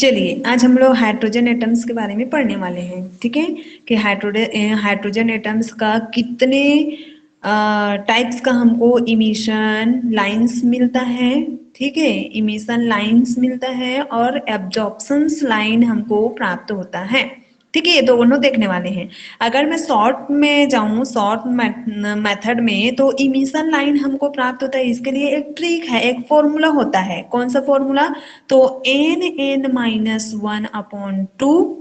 चलिए आज हम लोग हाइड्रोजन एटम्स के बारे में पढ़ने वाले हैं। ठीक है कि हाइड्रोजन एटम्स का कितने टाइप्स का हमको इमिशन लाइंस मिलता है। ठीक है, इमिशन लाइंस मिलता है और एब्जॉर्प्शंस लाइन हमको प्राप्त होता है। ठीक है, ये दोनों देखने वाले हैं। अगर मैं शॉर्ट में जाऊं, शॉर्ट मेथड में, तो इमिशन लाइन हमको प्राप्त होता है। इसके लिए एक ट्रिक है, एक फॉर्मूला होता है। कौन सा फॉर्मूला? तो n(n-1/2)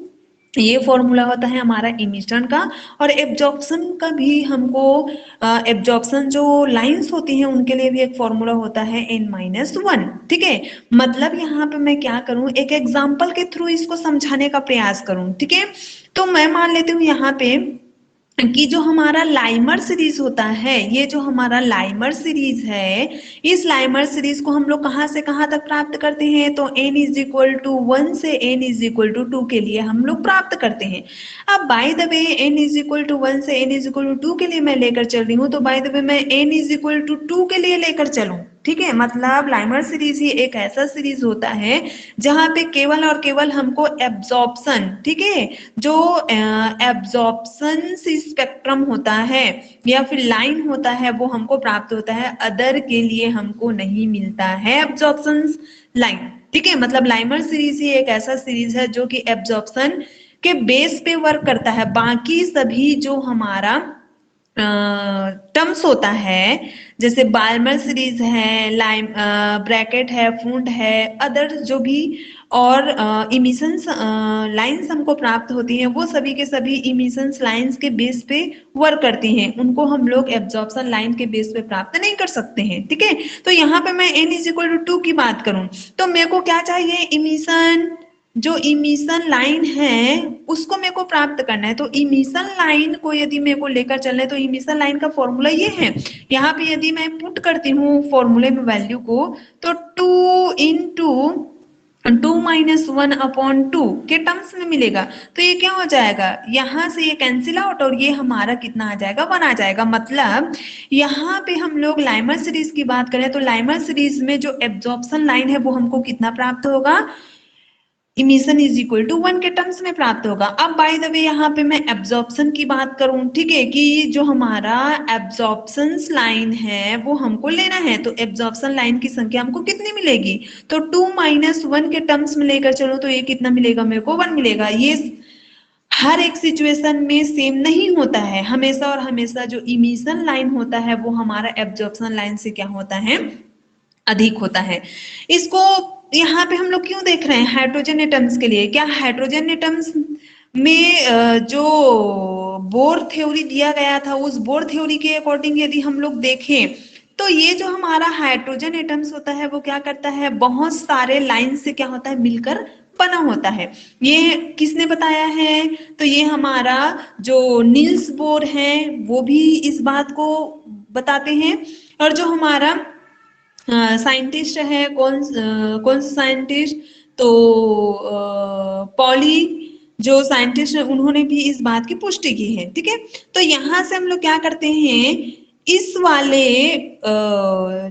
ये फॉर्मूला होता है हमारा इमिशन का। और एब्जॉर्प्शन का भी हमको, एब्जॉर्प्शन जो लाइंस होती हैं उनके लिए भी एक फॉर्मूला होता है n-1। ठीक है, मतलब यहाँ पे मैं क्या करूं, एक एग्जांपल के थ्रू इसको समझाने का प्रयास करूं। ठीक है, तो मैं मान लेती हूँ यहाँ पे कि जो हमारा लाइमर सीरीज होता है, ये जो हमारा लाइमर सीरीज है, इस लाइमर सीरीज को हम लोग कहाँ से कहाँ तक प्राप्त करते हैं? तो n=1 से n=2 के लिए हम लोग प्राप्त करते हैं। अब बाय द वे n=1 से n=2 के लिए मैं लेकर चल रही हूँ, तो बाय द वे मैं n=2 के लिए लेकर चलूं। ठीक है, मतलब लाइमर सीरीज ही एक ऐसा सीरीज होता है जहां पे केवल और केवल हमको एब्जॉर्प्शन, ठीक है, जो एब्जॉर्प्शन स्पेक्ट्रम होता है या फिर लाइन होता है वो हमको प्राप्त होता है, अदर के लिए हमको नहीं मिलता है एब्जॉर्प्शन लाइन। ठीक है, मतलब लाइमर सीरीज ही एक ऐसा सीरीज है जो कि एब्जॉर्प्शन के बेस पे वर्क करता है। बाकी सभी जो हमारा टर्म्स होता है, जैसे बाल्मर सीरीज है, लाइम ब्रैकेट है, फुंड है, अदर जो भी और इमिशंस लाइंस हमको प्राप्त होती हैं, वो सभी के सभी इमिशंस लाइंस के बेस पे वर्क करती हैं। उनको हम लोग एब्जॉर्प्शन लाइन के बेस पे प्राप्त नहीं कर सकते हैं। ठीक है, तो यहाँ पे मैं n=2 की बात करूं तो मेरे को क्या चाहिए? इमिशन, जो इमिशन लाइन है उसको मेरे को प्राप्त करना है। तो इमिशन लाइन को यदि मेरे को लेकर चलना है तो इमिशन लाइन का फॉर्मूला ये है। यहाँ पे यदि मैं पुट करती हूँ फॉर्मूले में वैल्यू को, तो 2 × 2 - 1/2 के टर्म्स में मिलेगा। तो ये क्या हो जाएगा? यहाँ से ये कैंसिल आउट और ये हमारा कितना आ जाएगा? 1 आ जाएगा। मतलब यहाँ पे हम लोग लाइमर सीरीज की बात करें तो लाइमर सीरीज में जो एब्जॉर्प्शन लाइन है वो हमको कितना प्राप्त होगा? इमिशन=1 के टर्म्स में प्राप्त होगा। अब बाय द वे यहाँ पे मैं एब्जॉर्प्शन की बात करूं, ठीक है, कि जो हमारा एब्जॉर्प्शन लाइन है वो हमको लेना है, तो एब्जॉर्प्शन लाइन की संख्या हमको कितनी मिलेगी? तो 2 - 1 के टर्म्स में लेकर चलो तो ये कितना मिलेगा? मेरे को 1 मिलेगा। ये हर एक सिचुएशन में सेम नहीं होता है। हमेशा और हमेशा जो इमिशन लाइन होता है वो हमारा एब्जॉर्प्शन लाइन से क्या होता है? अधिक होता है। इसको यहाँ पे हम लोग क्यों देख रहे हैं? हाइड्रोजन एटम्स के लिए। क्या हाइड्रोजन एटम्स में जो बोर थ्योरी दिया गया था, उस बोर थ्योरी के अकॉर्डिंग यदि हम लोग देखें तो ये जो हमारा हाइड्रोजन एटम्स होता है वो क्या करता है? बहुत सारे लाइन से क्या होता है? मिलकर बना होता है। ये किसने बताया है? तो ये हमारा जो नील्स बोर है वो भी इस बात को बताते हैं। और जो हमारा साइंटिस्ट है, कौन सा साइंटिस्ट? तो पॉली जो साइंटिस्ट है उन्होंने भी इस बात की पुष्टि की है। ठीक है, तो यहाँ से हम लोग क्या करते हैं? इस वाले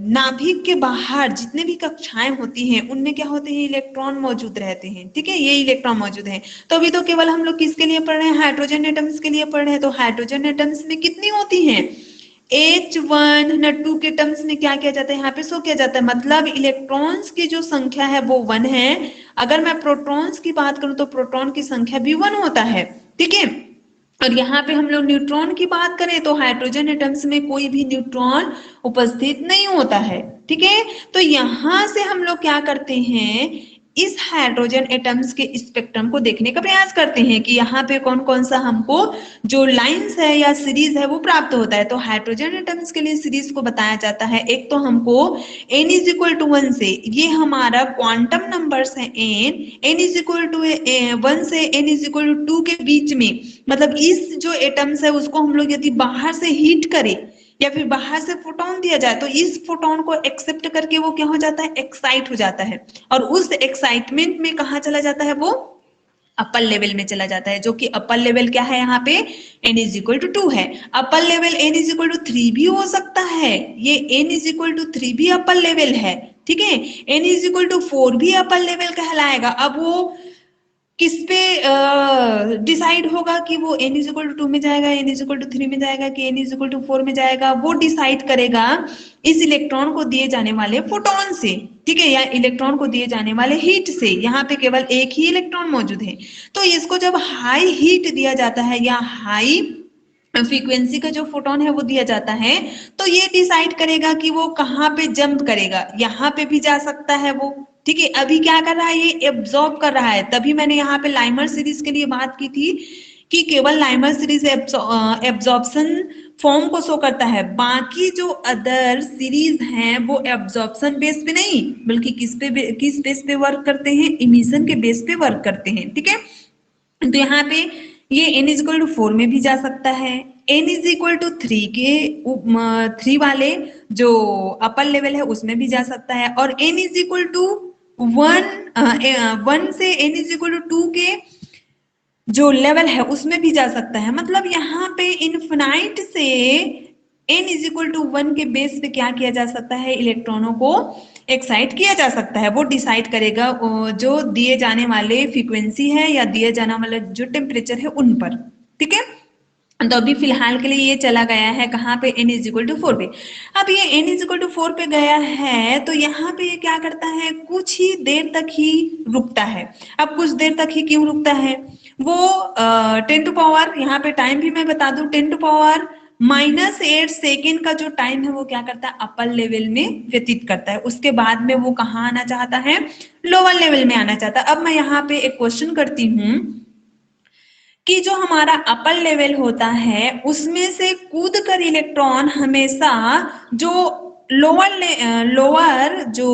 नाभिक के बाहर जितने भी कक्षाएं होती हैं उनमें क्या होते हैं? इलेक्ट्रॉन मौजूद रहते हैं। ठीक है, ये इलेक्ट्रॉन मौजूद है। तो अभी तो केवल हम लोग किसके लिए पढ़ रहे हैं? हाइड्रोजन एटम्स के लिए पढ़ रहे हैं। तो हाइड्रोजन एटम्स में कितनी होती हैं? H1 के टर्म्स में क्या किया जाता है? यहाँ पे शो किया जाता है। मतलब इलेक्ट्रॉन्स की जो संख्या है वो 1 है। अगर मैं प्रोटॉन्स की बात करूं तो प्रोटॉन की संख्या भी 1 होता है। ठीक है, और यहाँ पे हम लोग न्यूट्रॉन की बात करें तो हाइड्रोजन एटम्स में कोई भी न्यूट्रॉन उपस्थित नहीं होता है। ठीक है, तो यहाँ से हम लोग क्या करते हैं? इस हाइड्रोजन एटम्स के स्पेक्ट्रम को देखने का प्रयास करते हैं कि यहाँ पे कौन कौन सा हमको जो लाइंस है या सीरीज है वो प्राप्त होता है। तो हाइड्रोजन एटम्स के लिए सीरीज को बताया जाता है। एक तो हमको n=1 से, ये हमारा क्वांटम नंबर्स है n=1 से n=2 के बीच में, मतलब इस जो एटम्स है उसको हम लोग यदि बाहर से हीट करें या फिर बाहर से फोटोन दिया जाए तो इस फोटोन को एक्सेप्ट करके वो क्या हो जाता है? एक्साइट हो जाता है। और उस एक्साइटमेंट में कहाँ चला जाता है? वो अपर लेवल में चला जाता है। जो कि अपर लेवल क्या है? यहाँ पे n=2 है। अपर लेवल n=3 भी हो सकता है। ये n=3 भी अपर लेवल है। ठीक है। n इज इक्वल टू 4 भी अपर लेवल कहलाएगा। अब वो किस पे डिसाइड होगा कि वो n इज इक्वल टू 2 में जाएगा, n इज इक्वल टू 3 में जाएगा कि n इज इक्वल टू 4 में जाएगा? वो डिसाइड करेगा इस इलेक्ट्रॉन को दिए जाने वाले फोटोन से, ठीक है, या इलेक्ट्रॉन को दिए जाने वाले हीट से। यहाँ पे केवल एक ही इलेक्ट्रॉन मौजूद है, तो इसको जब हाई हीट दिया जाता है या हाई फ्रीक्वेंसी का जो फोटोन है वो दिया जाता है, तो ये डिसाइड करेगा कि वो कहाँ पे जंप करेगा। यहाँ पे भी जा सकता है वो, ठीक है। अभी क्या कर रहा है, ये एब्जॉर्ब कर रहा है। तभी मैंने यहाँ पे लाइमर सीरीज के लिए बात की थी कि केवल लाइमर सीरीज एब्जॉर्प्शन फॉर्म को शो करता है, बाकी जो अदर सीरीज हैं वो एब्जॉर्प्शन बेस पे नहीं, बल्कि किस बेस पे वर्क करते हैं, इमिशन के बेस पे वर्क करते हैं, ठीक है। तो यहाँ पे ये n इज इक्वल टू 4 में भी जा सकता है, n इज इक्वल टू 3 के 3 वाले जो अपर लेवल है उसमें भी जा सकता है, और n इज इक्वल टू 1 से n इज इक्वल टू 2 के जो लेवल है उसमें भी जा सकता है। मतलब यहाँ पे इनफिनाइट से n इज इक्वल टू 1 के बेस पे क्या किया जा सकता है, इलेक्ट्रॉनों को एक्साइट किया जा सकता है। वो डिसाइड करेगा जो दिए जाने वाले फ्रीक्वेंसी है या दिए जाने वाला जो टेम्परेचर है उन पर, ठीक है। तो अभी फिलहाल के लिए ये चला गया है कहाँ पे, n इज इक्वल टू 4 पे। अब ये n इज इक्वल टू 4 पे गया है तो यहाँ पे ये क्या करता है, कुछ ही देर तक ही रुकता है। अब कुछ देर तक ही क्यों रुकता है, वो 10 टू पावर, यहाँ पे टाइम भी मैं बता दूं, 10 टू पावर -8 सेकेंड का जो टाइम है वो क्या करता है, अपर लेवल में व्यतीत करता है। उसके बाद में वो कहाँ आना चाहता है, लोअर लेवल में आना चाहता है। अब मैं यहाँ पे एक क्वेश्चन करती हूँ कि जो हमारा अपर लेवल होता है उसमें से कूद कर इलेक्ट्रॉन हमेशा जो लोअर जो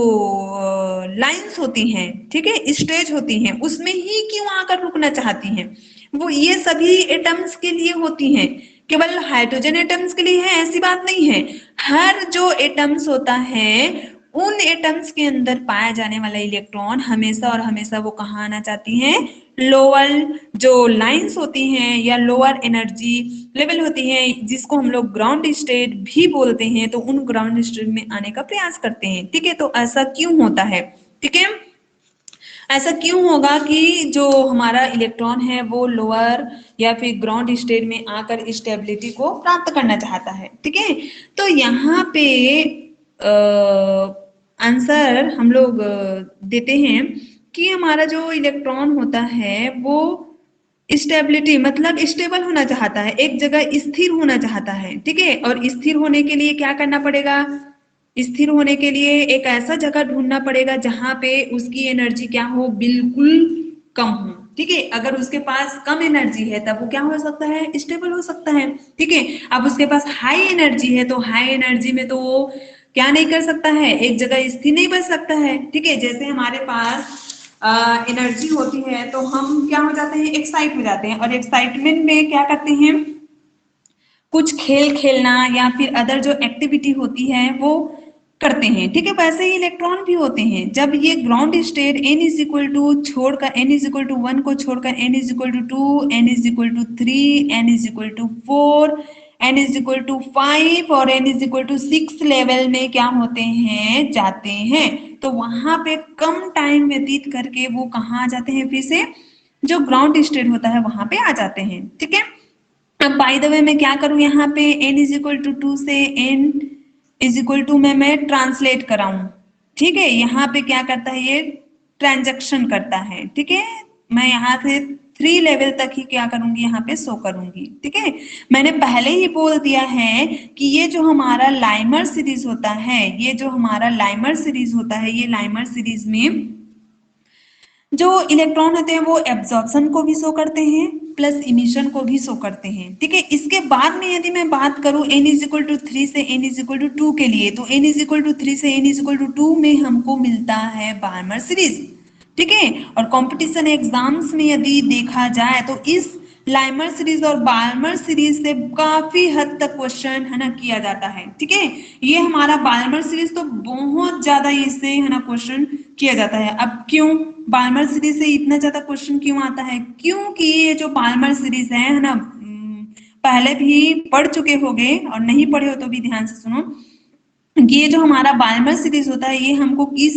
लाइंस होती हैं, ठीक है, स्टेज होती हैं, उसमें ही क्यों आकर रुकना चाहती हैं? वो ये सभी एटम्स के लिए होती हैं, केवल हाइड्रोजन एटम्स के लिए है ऐसी बात नहीं है। हर जो एटम्स होता है उन एटम्स के अंदर पाया जाने वाला इलेक्ट्रॉन हमेशा और हमेशा वो कहाँ आना चाहती हैं, लोअर जो लाइंस होती हैं या लोअर एनर्जी लेवल होती हैं, जिसको हम लोग ग्राउंड स्टेट भी बोलते हैं, तो उन ग्राउंड स्टेट में आने का प्रयास करते हैं, ठीक है। तो ऐसा क्यों होता है, ठीक है, ऐसा क्यों होगा कि जो हमारा इलेक्ट्रॉन है वो लोअर या फिर ग्राउंड स्टेट में आकर स्टेबिलिटी को प्राप्त करना चाहता है, ठीक है। तो यहाँ पे आंसर हम लोग देते हैं कि हमारा जो इलेक्ट्रॉन होता है वो स्टेबिलिटी मतलब स्टेबल होना चाहता है, एक जगह स्थिर होना चाहता है, ठीक है। और स्थिर होने के लिए क्या करना पड़ेगा, स्थिर होने के लिए एक ऐसा जगह ढूंढना पड़ेगा जहां पे उसकी एनर्जी क्या हो, बिल्कुल कम हो, ठीक है। अगर उसके पास कम एनर्जी है तब वो क्या हो सकता है, स्टेबल हो सकता है, ठीक है। अब उसके पास हाई एनर्जी है तो हाई एनर्जी में तो वो क्या नहीं कर सकता है, एक जगह स्थिर नहीं बच सकता है, ठीक है। जैसे हमारे पास एनर्जी होती है तो हम क्या हो जाते हैं, एक्साइट हो जाते हैं, और एक्साइटमेंट में क्या करते हैं, कुछ खेल खेलना या फिर अदर जो एक्टिविटी होती है वो करते हैं, ठीक है। वैसे ही इलेक्ट्रॉन भी होते हैं, जब ये ground state n is equal to छोड़कर n इज इक्वल टू 1 को छोड़कर n is equal to 2, n is equal to 3, n is equal to 4, n is equal to 5 और n is equal to 6 level में क्या होते हैं, जाते हैं, तो वहां पे कम टाइम व्यतीत करके वो कहाँ आ जाते हैं, फिर से जो ग्राउंड स्टेट होता है वहां पे आ जाते हैं, ठीक है। अब बाय द वे मैं क्या करूं, यहाँ पे n इज इक्वल टू 2 से n इज इक्वल टू में मैं ट्रांसलेट कराऊं, ठीक है। यहाँ पे क्या करता है, ये ट्रांजैक्शन करता है, ठीक है। मैं यहाँ से 3 लेवल तक ही क्या करूंगी, यहाँ पे शो करूंगी, ठीक है। मैंने पहले ही बोल दिया है कि ये जो हमारा लाइमर सीरीज होता है, ये जो हमारा लाइमर सीरीज होता है, ये लाइमर सीरीज में जो इलेक्ट्रॉन होते हैं वो एब्जॉर्प्शन को भी शो करते हैं प्लस इमिशन को भी शो करते हैं, ठीक है। इसके बाद में यदि मैं बात करूं n इज इक्वल टू 3 से n इज इक्वल टू 2 के लिए, तो n इज इक्वल टू 3 से n इज इक्वल टू 2 में हमको मिलता है बार्मर सीरीज, ठीक है। और कंपटीशन एग्जाम्स में यदि देखा जाए तो इस लाइमर सीरीज और बाल्मर सीरीज से काफी हद तक क्वेश्चन है ना किया जाता है, ठीक है। ये हमारा बाल्मर सीरीज तो बहुत ज्यादा इससे है ना क्वेश्चन किया जाता है। अब क्यों बाल्मर सीरीज से इतना ज्यादा क्वेश्चन क्यों आता है, क्योंकि ये जो बाल्मर सीरीज है ना, पहले भी पढ़ चुके होंगे और नहीं पढ़े हो तो भी ध्यान से सुनो। ये जो हमारा बाल्मर सीरीज होता है ये हमको किस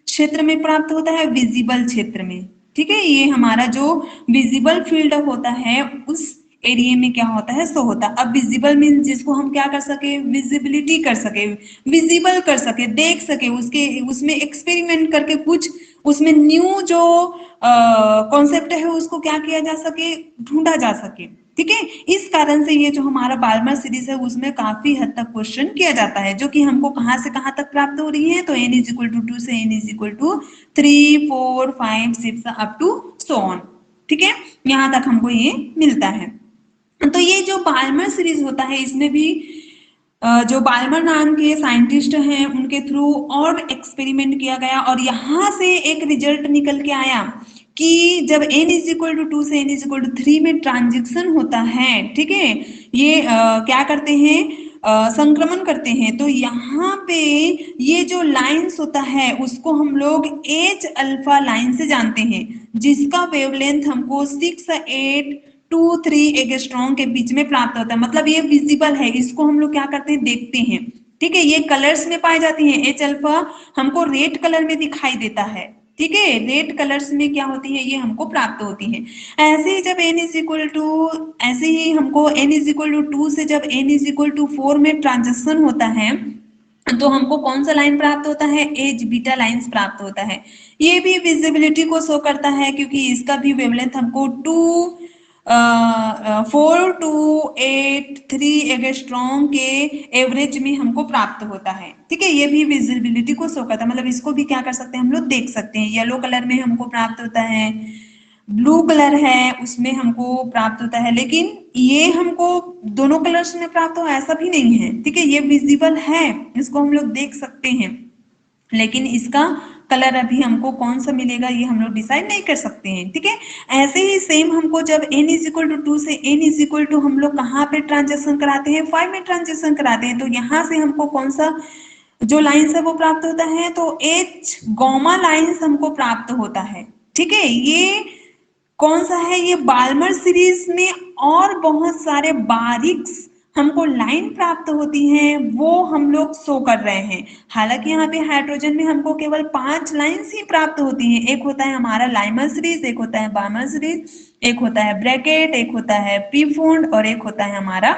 क्षेत्र में प्राप्त होता है? विजिबल क्षेत्र में। ठीक है, ये हमारा जो विजिबल फील्ड होता है उस एरिया में क्या होता है, सो होता है। अब विजिबल मीन जिसको हम क्या कर सके, विजिबिलिटी कर सके, विजिबल कर सके, देख सके, उसके उसमें एक्सपेरिमेंट करके कुछ उसमें न्यू जो कॉन्सेप्ट है उसको क्या किया जा सके, ढूंढा जा सके। ठीक है, इस कारण से ये जो हमारा बाल्मर सीरीज है उसमें काफी हद तक क्वेश्चन किया जाता है, जो कि हमको कहां से कहां तक प्राप्त हो रही है, तो n इज इक्वल टू 2 से n is equal to 3 4 5 6 up to so on. ठीक है, यहाँ तक हमको ये मिलता है। तो ये जो बाल्मर सीरीज होता है इसमें भी जो बाल्मर नाम के साइंटिस्ट हैं उनके थ्रू और एक्सपेरिमेंट किया गया और यहाँ से एक रिजल्ट निकल के आया कि जब n इज इक्वल टू 2 से n इज इक्वल टू 3 में ट्रांजिशन होता है, ठीक है, ये क्या करते हैं, संक्रमण करते हैं, तो यहाँ पे ये जो लाइंस होता है उसको हम लोग एच अल्फा लाइन से जानते हैं, जिसका वेवलेंथ हमको 6,8,2,3 एंगस्ट्रॉम के बीच में प्राप्त होता है। मतलब ये विजिबल है, इसको हम लोग क्या करते हैं, देखते हैं। ठीक है, ये कलर्स में पाई जाती है। एच अल्फा हमको रेड कलर में दिखाई देता है। ठीक है, रेड कलर्स में क्या होती है, ये हमको प्राप्त होती है। ऐसे ही जब n इज इक्वल टू, ऐसे ही हमको n इज इक्वल टू 2 से जब n इज इक्वल टू 4 में ट्रांजिशन होता है तो हमको कौन सा लाइन प्राप्त होता है, एज बीटा लाइंस प्राप्त होता है। ये भी विजिबिलिटी को शो करता है क्योंकि इसका भी वेवलेंथ हमको 4,2,8,3 एंगस्ट्रॉम के एवरेज में हमको प्राप्त होता है। ठीक है, ये भी विजिबिलिटी को शो करता है, मतलब इसको भी क्या कर सकते हैं, हम लोग देख सकते हैं। येलो कलर में हमको प्राप्त होता है, ब्लू कलर है उसमें हमको प्राप्त होता है, लेकिन ये हमको दोनों कलर्स में प्राप्त हो ऐसा भी नहीं है। ठीक है, ये विजिबल है, इसको हम लोग देख सकते हैं, लेकिन इसका कलर अभी हमको कौन सा मिलेगा ये हम लोग डिसाइड नहीं कर सकते हैं। ठीक है, ऐसे ही सेम हमको जब n इज इक्वल टू 2 से n इज इक्वल टू हम लोग कहाँ पे ट्रांजेक्शन कराते हैं, 5 में ट्रांजेक्शन कराते हैं, तो यहाँ से हमको कौन सा जो लाइन्स है वो प्राप्त होता है, तो एच गोमा लाइन्स हमको प्राप्त होता है। ठीक है, ये कौन सा है, ये बाल्मर सीरीज में और बहुत सारे बारीक हमको लाइन प्राप्त होती हैं, वो हम लोग शो कर रहे हैं। हालांकि यहाँ पे हाइड्रोजन में हमको केवल 5 लाइन्स ही प्राप्त होती हैं। एक होता है हमारा लाइमर सीरीज, एक होता है बाल्मर सीरीज, एक होता है ब्रैकेट, एक होता है पीफोन्ड और एक होता है हमारा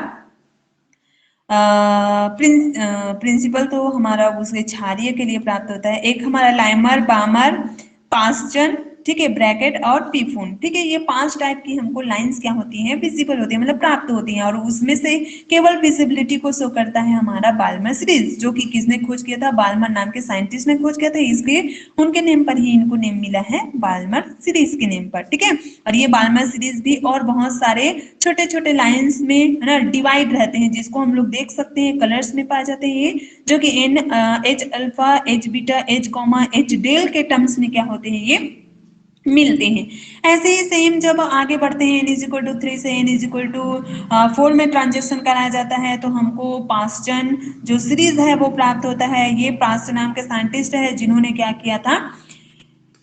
प्रिंसिपल तो हमारा उसके क्षारीय के लिए प्राप्त होता है। एक हमारा लाइमर, बामर, पास्चन, ठीक है, ब्रैकेट और पीफून। ठीक है, ये 5 टाइप की हमको लाइंस क्या होती हैं, विजिबल होती है, मतलब प्राप्त होती हैं, और उसमें से केवल विजिबिलिटी को शो करता है हमारा बाल्मर सीरीज, जो कि किसने खोज किया था, बाल्मर नाम के साइंटिस्ट ने खोज किया था, इसलिए उनके नेम पर ही इनको नेम मिला है बाल्मर सीरीज के नेम पर। ठीक है, और ये बाल्मर सीरीज भी और बहुत सारे छोटे छोटे लाइंस में है ना डिवाइड रहते हैं, जिसको हम लोग देख सकते हैं, कलर्स में पाए जाते हैं, जो कि N H alpha, H beta, H comma, H del के टर्म्स में क्या होते हैं, ये मिलते हैं। ऐसे ही सेम जब आगे बढ़ते हैं, n इज इक्वल टू 3 से n इज इक्वल टू 4 में ट्रांजेक्शन कराया जाता है, तो हमको पास्चन जो सीरीज है वो प्राप्त होता है। ये पास्चन नाम के साइंटिस्ट है जिन्होंने क्या किया था,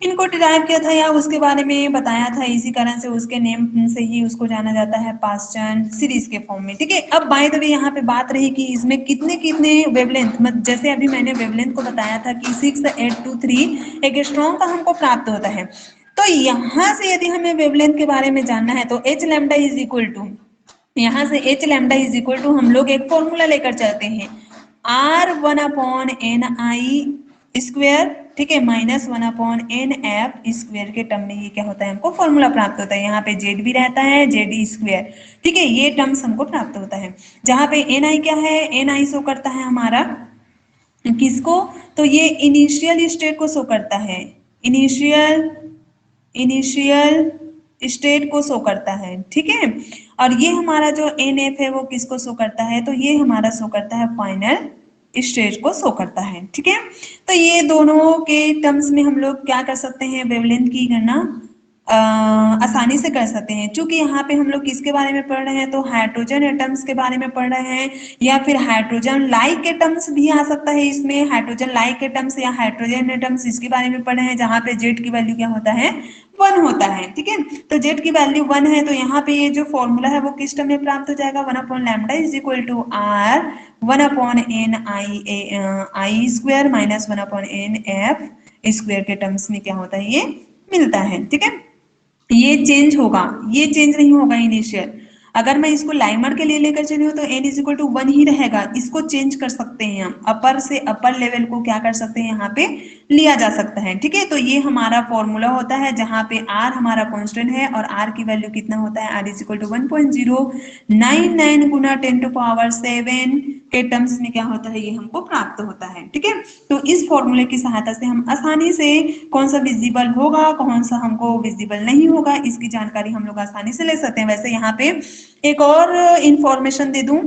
इनको डिराइव किया था या उसके बारे में बताया था, इसी कारण से उसके नेम से ही उसको जाना जाता है पास्चन सीरीज के फॉर्म में। ठीक है, अब बाय द वे यहाँ पे बात रही कि इसमें कितने कितने वेवलेंथ, जैसे अभी मैंने वेवलेंथ को बताया था कि 6,8,2,3 एंगस्ट्रॉम का हमको प्राप्त होता है। तो यहाँ से यदि हमें वेवलेंथ के बारे में जानना है तो H lambda is equal to, यहाँ से H lambda is equal to हम लोग एक फॉर्मूला लेकर चलते हैं, R1/Ni स्क्वेयर, ठीक है, -1/Nf स्क्वेयर के टर्म में ये क्या होता है, हमको फॉर्मूला प्राप्त होता है। यहाँ पे जेड भी रहता है, जेड स्क्वेयर, ठीक है, ये टर्म्स हमको प्राप्त होता है। जहाँ पे Ni क्या है, Ni शो करता है हमारा किसको, तो ये इनिशियल स्टेट को शो करता है, इनिशियल इनिशियल स्टेट को शो करता है। ठीक है, और ये हमारा जो NF है वो किसको शो करता है, तो ये हमारा शो करता है फाइनल स्टेज को शो करता है। ठीक है, तो ये दोनों के टर्म्स में हम लोग क्या कर सकते हैं, वेवलेंथ की गणना आसानी से कर सकते हैं। चूंकि यहाँ पे हम लोग किसके बारे में पढ़ रहे हैं, तो हाइड्रोजन एटम्स के बारे में पढ़ रहे हैं, या फिर हाइड्रोजन लाइक एटम्स भी आ सकता है इसमें, हाइड्रोजन लाइक एटम्स या हाइड्रोजन एटम्स, इसके बारे में पढ़ रहे हैं, जहाँ पे जेड की वैल्यू क्या होता है, 1 होता है। ठीक है, तो जेड की वैल्यू 1 है, तो यहाँ पे ये जो फॉर्मूला है वो किस टर्म में प्राप्त हो जाएगा, 1/लैम्डा is equal to R 1/n I square minus 1/n F square के टर्म्स में क्या होता है, ये मिलता है। ठीक है, ये चेंज होगा, ये चेंज नहीं होगा इनिशियल। अगर मैं इसको लाइमर के लिए लेकर चली हूँ तो n इज इक्वल टू 1 ही रहेगा। इसको चेंज कर सकते हैं हम, अपर से अपर लेवल को क्या कर सकते हैं, यहाँ पे लिया जा सकता है। ठीक है, तो ये हमारा फॉर्मूला होता है जहां पे r हमारा कांस्टेंट है और r की वैल्यू कितना होता है, r इज इक्वल टू 1.099 गुना 10⁻7 के टर्म्स में क्या होता है, ये हमको प्राप्त होता है। ठीक है, तो इस फॉर्मूले की सहायता से हम आसानी से कौन सा विजिबल होगा, कौन सा हमको विजिबल नहीं होगा, इसकी जानकारी हम लोग आसानी से ले सकते हैं। वैसे यहाँ पे एक और इंफॉर्मेशन दे दूं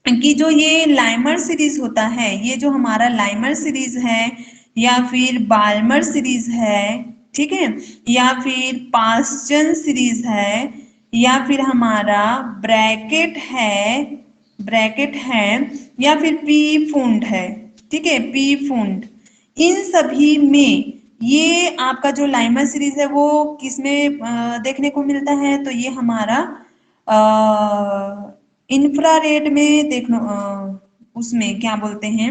कि जो ये लाइमर सीरीज होता है, ये जो हमारा लाइमर सीरीज है या फिर बाल्मर सीरीज है, ठीक है, या फिर पास्चन सीरीज है, या फिर हमारा ब्रैकेट है, या फिर पी फुंड है। ठीक है, पी फुंड, इन सभी में ये आपका जो लाइमर सीरीज है वो किसमें देखने को मिलता है, तो ये हमारा इंफ्रारेड में देखना, उसमें क्या बोलते हैं,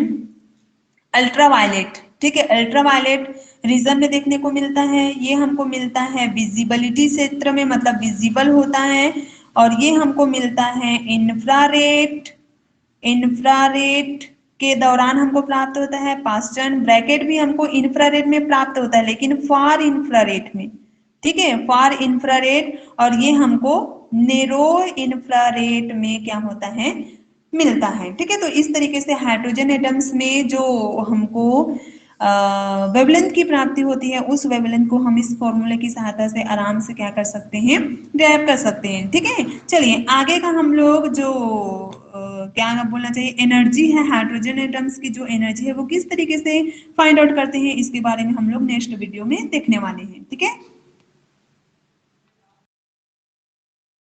अल्ट्रावायलेट। ठीक है, अल्ट्रावायलेट रीजन में देखने को मिलता है। ये हमको मिलता है विजिबिलिटी क्षेत्र में, मतलब विजिबल होता है, और ये हमको मिलता है इंफ्रारेड के दौरान हमको प्राप्त होता है। पास्चन ब्रैकेट भी हमको इंफ्रारेड में प्राप्त होता है, लेकिन फार इंफ्रारेड में। ठीक है, फार इंफ्रारेड, और ये हमको नेरो इंफ्रारेड में क्या होता है, मिलता है। ठीक है, तो इस तरीके से हाइड्रोजन एटम्स में जो हमको वेवलेंथ की प्राप्ति होती है, उस वेवलेंथ को हम इस फॉर्मूले की सहायता से आराम से क्या कर सकते हैं, ड्राइव कर सकते हैं। ठीक है, चलिए आगे का हम लोग जो क्या बोलना चाहिए, एनर्जी है, हाइड्रोजन एटम्स की जो एनर्जी है वो किस तरीके से फाइंड आउट करते हैं, इसके बारे में हम लोग नेक्स्ट वीडियो में देखने वाले हैं। ठीक है।